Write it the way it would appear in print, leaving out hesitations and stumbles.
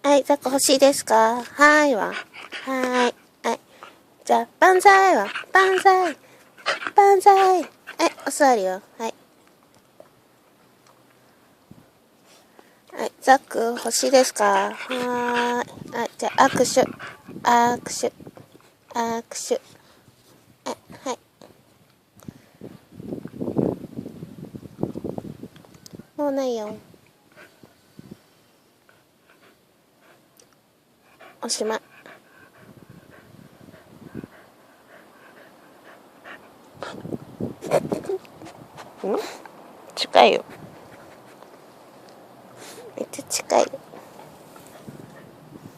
はい、ザック欲しいですか？はーいわ。はーい。はい。じゃあ、万歳は。万歳。万歳。はい、お座りよ。はい。はい、ザック欲しいですか？はーい。はい、じゃあ、握手。握手。握手。はい。もうないよ。おしまい。近いよ。